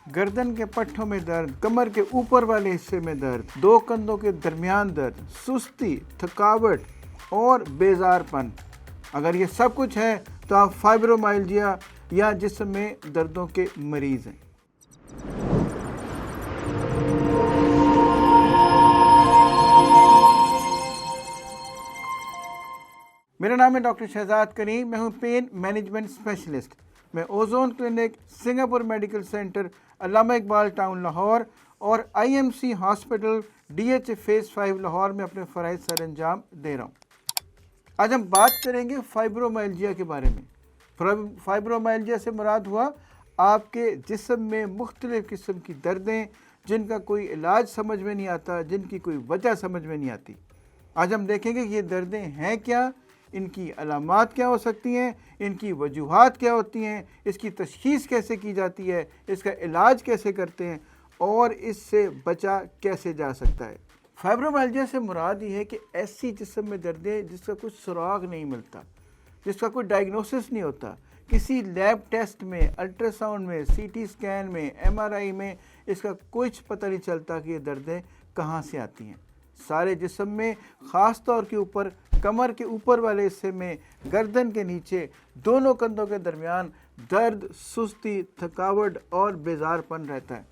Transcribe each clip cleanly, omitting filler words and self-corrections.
गर्दन के पट्टों में दर्द, कमर के ऊपर वाले हिस्से में दर्द, दो कंधों के दरमियान दर्द, सुस्ती, थकावट और बेजारपन, अगर ये सब कुछ है तो आप फाइब्रोमाइल्जिया या जिस्म में दर्दों के मरीज हैं। मेरा नाम है डॉक्टर शहजाद करीम। मैं हूं पेन मैनेजमेंट स्पेशलिस्ट। मैं Ozone Clinic, Singapore Medical Centre, Allama Iqbal Town Lahore और IMC hospital DH phase 5 Lahore में अपने फ़राइज़ सर अंजाम दे रहा हूँ। आज हम बात करेंगे फाइब्रोमाइल्जिया के बारे में। फाइब्रोमाइल्जिया से मुराद हुआ आपके जिस्म में मुख्तलिफ़ किस्म की दर्दें जिनका कोई इलाज समझ में नहीं आता, जिनकी कोई वजह समझ में नहीं आती। आज हम देखेंगे कि ये दर्दें हैं क्या, इनकी अलामात क्या हो सकती हैं, इनकी वजूहात क्या होती हैं, इसकी तशख़ीस कैसे की जाती है, इसका इलाज कैसे करते हैं और इससे बचा कैसे जा सकता है। फाइब्रोमाइल्जिया से मुराद ये है कि ऐसी जिस्म में दर्दें जिसका कुछ सुराग नहीं मिलता, जिसका कोई डायग्नोसिस नहीं होता, किसी लैब टेस्ट में, अल्ट्रासाउंड में, CT स्कैन में, MRI में इसका कुछ पता नहीं चलता कि ये दर्दें कहाँ से आती हैं। सारे जिस्म में, ख़ास तौर के ऊपर कमर के ऊपर वाले हिस्से में, गर्दन के नीचे, दोनों कंधों के दरमियान दर्द, सुस्ती, थकावट और बेजारपन रहता है।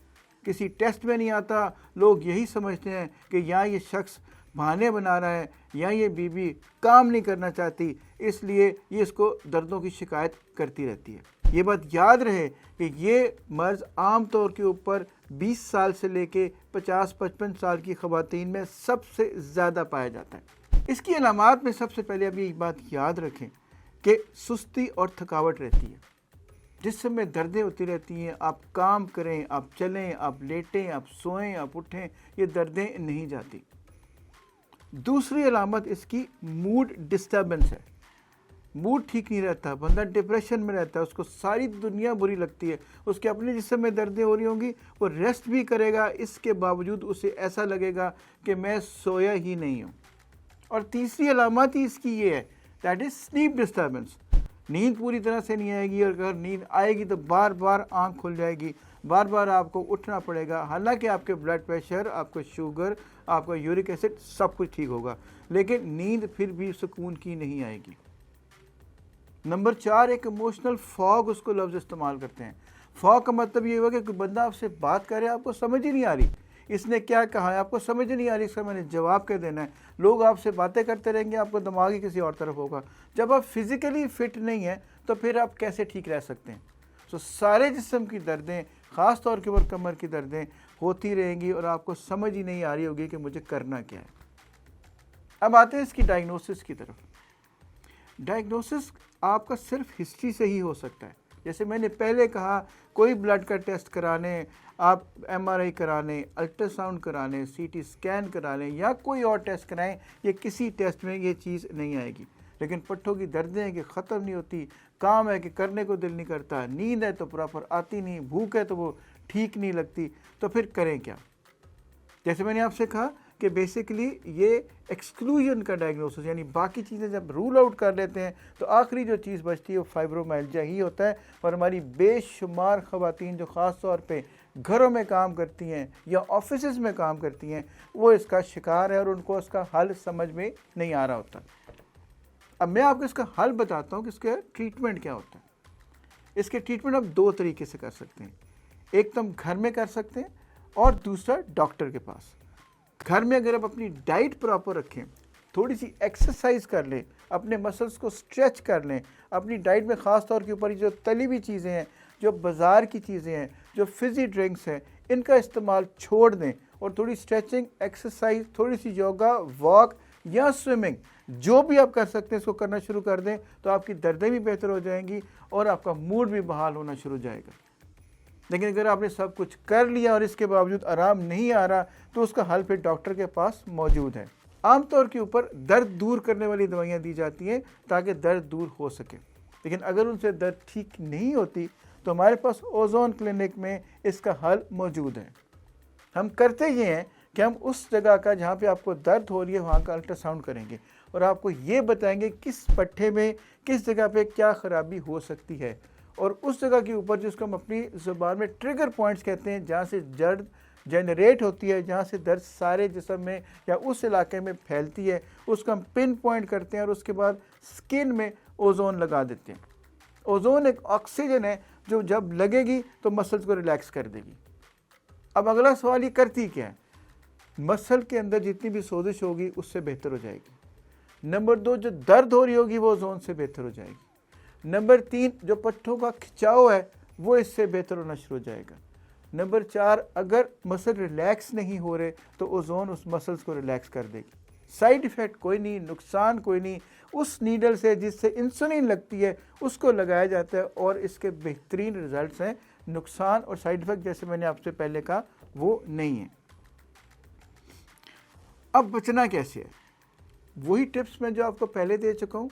किसी टेस्ट में नहीं आता। लोग यही समझते हैं कि या ये शख्स बहाने बना रहा है या ये बीबी काम नहीं करना चाहती, इसलिए ये इसको दर्दों की शिकायत करती रहती है। ये बात याद रहे कि ये मर्ज़ आम तौर के ऊपर 20 साल से लेके 50-55 साल की ख़वातीन में सबसे ज़्यादा पाया जाता है। इसकी अलामात में सबसे पहले अभी एक बात याद रखें कि सुस्ती और थकावट रहती है। जिस्म में दर्दें होती रहती हैं, आप काम करें, आप चलें, आप लेटें, आप सोएं, आप उठें, ये दर्दें नहीं जाती। दूसरी अलामत इसकी मूड डिस्टर्बेंस है। मूड ठीक नहीं रहता, बंदा डिप्रेशन में रहता है, उसको सारी दुनिया बुरी लगती है, उसके अपने जिस्म में दर्दें हो रही होंगी, वो रेस्ट भी करेगा, इसके बावजूद उसे ऐसा लगेगा कि मैं सोया ही नहीं हूँ। और तीसरी अलामत ही इसकी ये है, दैट इज़ स्लीप डिस्टर्बेंस। नींद पूरी तरह से नहीं आएगी और अगर नींद आएगी तो बार बार आँख खुल जाएगी, बार बार आपको उठना पड़ेगा। हालांकि आपके ब्लड प्रेशर, आपका शुगर, आपका यूरिक एसिड सब कुछ ठीक होगा, लेकिन नींद फिर भी सुकून की नहीं आएगी। नंबर 4, एक इमोशनल फॉग, उसको लफ्ज़ इस्तेमाल करते हैं। फॉग का मतलब ये हुआ कि कोई बंदा आपसे बात करे, आपको समझ ही नहीं आ रही, इसने क्या कहा है आपको समझ नहीं आ रही, इसका मैंने जवाब क्या देना है। लोग आपसे बातें करते रहेंगे, आपका दिमाग ही किसी और तरफ होगा। जब आप फिज़िकली फ़िट नहीं हैं तो फिर आप कैसे ठीक रह सकते हैं। तो सारे जिस्म की दर्दें, ख़ास तौर के ऊपर कमर की दर्दें होती रहेंगी और आपको समझ ही नहीं आ रही होगी कि मुझे करना क्या है। अब आते हैं इसकी डायग्नोसिस की तरफ। डायग्नोसिस आपका सिर्फ हिस्ट्री से ही हो सकता है। जैसे मैंने पहले कहा, कोई ब्लड का टेस्ट कराने, आप MRI कराने, अल्ट्रासाउंड कराने, CT स्कैन करा लें या कोई और टेस्ट कराएं, ये किसी टेस्ट में ये चीज़ नहीं आएगी। लेकिन पट्ठों की दर्दें हैं कि ख़त्म नहीं होती, काम है कि करने को दिल नहीं करता, नींद है तो प्रॉपर आती नहीं, भूख है तो वो ठीक नहीं लगती, तो फिर करें क्या। जैसे मैंने आपसे कहा कि बेसिकली ये एक्सक्लूजन का डायग्नोसिस, यानी बाकी चीज़ें जब रूल आउट कर लेते हैं तो आखिरी जो चीज़ बचती है वो फाइब्रोमाइल्जिया ही होता है। और हमारी बेशुमार ख़वातीन जो ख़ास तौर पे घरों में काम करती हैं या ऑफिसेज़ में काम करती हैं, वो इसका शिकार है और उनको इसका हल समझ में नहीं आ रहा होता। अब मैं आपको इसका हल बताता हूँ कि इसका ट्रीटमेंट क्या होता है। इसके ट्रीटमेंट आप 2 तरीके से कर सकते हैं। एक तो हम घर में कर सकते हैं और दूसरा डॉक्टर के पास। घर में अगर आप अपनी डाइट प्रॉपर रखें, थोड़ी सी एक्सरसाइज कर लें, अपने मसल्स को स्ट्रेच कर लें, अपनी डाइट में ख़ास तौर के ऊपर जो तली हुई चीज़ें हैं, जो बाज़ार की चीज़ें हैं, जो फिज़ी ड्रिंक्स हैं, इनका इस्तेमाल छोड़ दें और थोड़ी स्ट्रेचिंग, एक्सरसाइज, थोड़ी सी योगा, वॉक या स्विमिंग, जो भी आप कर सकते हैं इसको करना शुरू कर दें, तो आपकी दर्दें भी बेहतर हो जाएंगी और आपका मूड भी बहाल होना शुरू हो जाएगा। लेकिन अगर आपने सब कुछ कर लिया और इसके बावजूद आराम नहीं आ रहा, तो उसका हल फिर डॉक्टर के पास मौजूद है। आमतौर के ऊपर दर्द दूर करने वाली दवाइयाँ दी जाती हैं ताकि दर्द दूर हो सके, लेकिन अगर उनसे दर्द ठीक नहीं होती तो हमारे पास ओजोन क्लिनिक में इसका हल मौजूद है। हम करते ये हैं कि हम उस जगह का जहाँ पे आपको दर्द हो रही है वहाँ का अल्ट्रासाउंड करेंगे और आपको ये बताएंगे किस पट्टे में, किस जगह पे क्या ख़राबी हो सकती है, और उस जगह के ऊपर जिसको हम अपनी ज़ुबान में ट्रिगर पॉइंट्स कहते हैं, जहाँ से दर्द जनरेट होती है, जहाँ से दर्द सारे जिस्म में या उस इलाके में फैलती है, उसको हम पिन पॉइंट करते हैं और उसके बाद स्किन में ओजोन लगा देते हैं। ओजोन एक ऑक्सीजन है जो जब लगेगी तो मसल्स को रिलैक्स कर देगी। अब अगला सवाल ये करती क्या है? मसल के अंदर जितनी भी सोजिश होगी उससे बेहतर हो जाएगी। नंबर 2, जो दर्द हो रही होगी वो ओजोन से बेहतर हो जाएगी। नंबर 3, जो पट्टों का खिंचाव है वो इससे बेहतर होना शुरू हो जाएगा। नंबर 4, अगर मसल रिलैक्स नहीं हो रहे तो ओजोन उस मसल्स को रिलैक्स कर देगी। साइड इफ़ेक्ट कोई नहीं, नुकसान कोई नहीं। उस नीडल से जिससे इंसुलिन लगती है उसको लगाया जाता है और इसके बेहतरीन रिजल्ट्स हैं। नुकसान और साइड इफ़ेक्ट जैसे मैंने आपसे पहले कहा वो नहीं है। अब बचना कैसे है? वही टिप्स मैं जो आपको पहले दे चुका हूँ।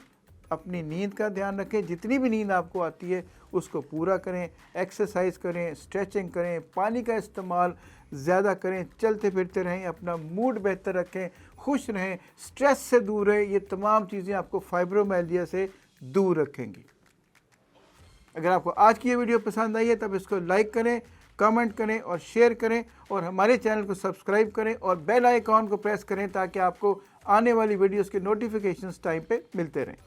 अपनी नींद का ध्यान रखें, जितनी भी नींद आपको आती है उसको पूरा करें, एक्सरसाइज करें, स्ट्रेचिंग करें, पानी का इस्तेमाल ज़्यादा करें, चलते फिरते रहें, अपना मूड बेहतर रखें, खुश रहें, स्ट्रेस से दूर रहें। ये तमाम चीज़ें आपको फाइब्रोमाइल्जिया से दूर रखेंगी। अगर आपको आज की ये वीडियो पसंद आई है तब इसको लाइक करें, कमेंट करें और शेयर करें और हमारे चैनल को सब्सक्राइब करें और बेल आइकॉन को प्रेस करें ताकि आपको आने वाली वीडियोस के नोटिफिकेशंस टाइम पे मिलते रहें।